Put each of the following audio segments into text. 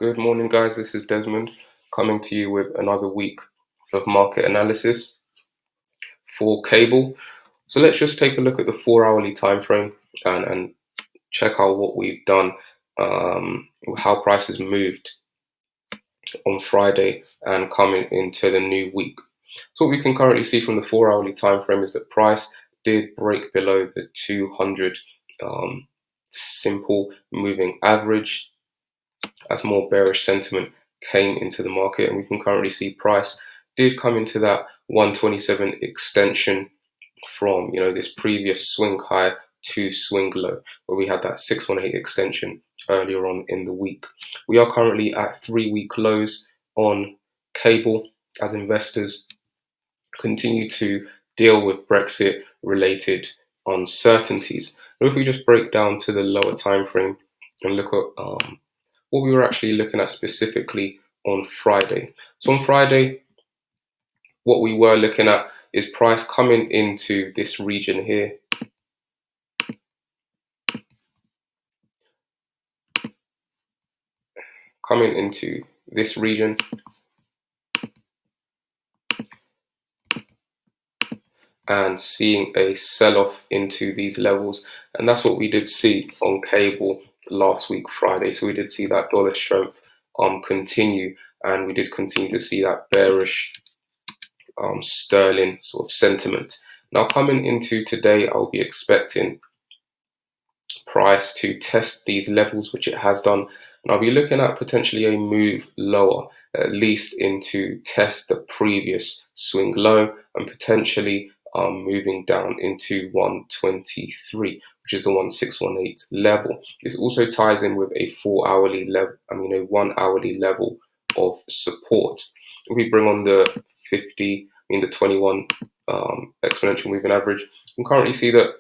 Good morning, guys. This is Desmond coming to you with another week of market analysis for cable. So let's just take a look at the 4-hourly time frame and check out what we've done, how prices moved on Friday and coming into the new week. So what we can currently see from the 4-hourly time frame is that price did break below the 200 simple moving average as more bearish sentiment came into the market, and we can currently see price did come into that 127 extension from this previous swing high to swing low, where we had that 618 extension earlier on in the week. We are currently at 3-week lows on cable as investors continue to deal with Brexit related uncertainties. And if we just break down to the lower time frame and look at what we were actually looking at specifically on Friday. So on Friday, what we were looking at is price coming into this region here. Coming into this region. And seeing a sell-off into these levels. And that's what we did see on cable last week, Friday. So we did see that dollar strength continue, and we did continue to see that bearish sterling sort of sentiment. Now coming into today, I'll be expecting price to test these levels, which it has done, and I'll be looking at potentially a move lower, at least into test the previous swing low, and potentially moving down into 123, which is the 1618 level. This also ties in with a 4-hourly level, a 1-hourly level of support. If we bring on the 50, the 21 exponential moving average, you can currently see that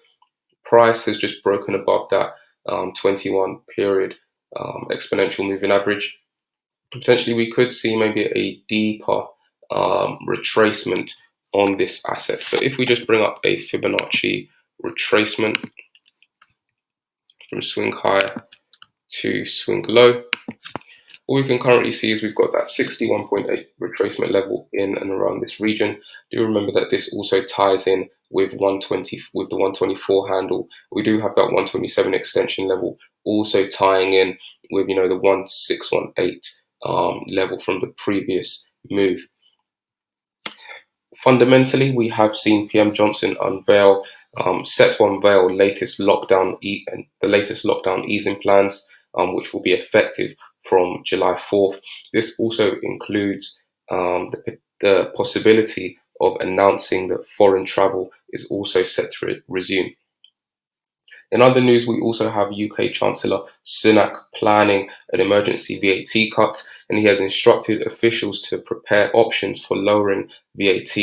price has just broken above that 21 period exponential moving average. Potentially we could see maybe a deeper retracement on this asset. So if we just bring up a Fibonacci retracement from swing high to swing low, what we can currently see is we've got that 61.8 retracement level in and around this region. Do remember that this also ties in with 120, with the 124 handle. We do have that 127 extension level also tying in with the 1618 level from the previous move. Fundamentally, we have seen PM Johnson unveil, set to unveil the latest lockdown easing plans, which will be effective from July 4th. This also includes the possibility of announcing that foreign travel is also set to resume. In other news, we also have UK Chancellor Sunak planning an emergency VAT cut, and he has instructed officials to prepare options for lowering VAT,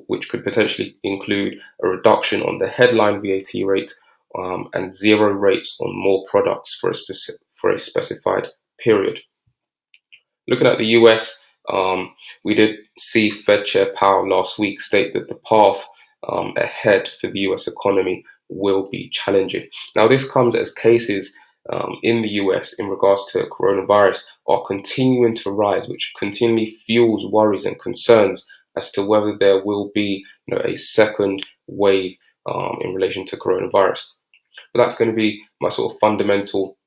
which could potentially include a reduction on the headline VAT rate and zero rates on more products for a specified period. Looking at the US, we did see Fed Chair Powell last week state that the path ahead for the US economy will be challenging. Now, this comes as cases in the US in regards to coronavirus are continuing to rise, which continually fuels worries and concerns as to whether there will be a second wave in relation to coronavirus. But that's going to be my sort of fundamental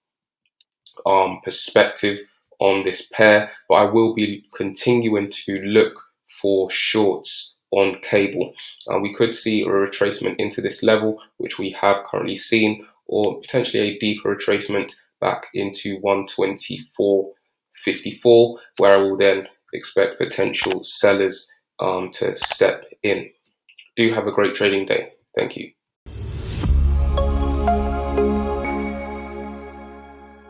perspective on this pair, but I will be continuing to look for shorts on cable. We could see a retracement into this level, which we have currently seen, or potentially a deeper retracement back into 124.54, where I will then expect potential sellers to step in. Do have a great trading day. Thank you.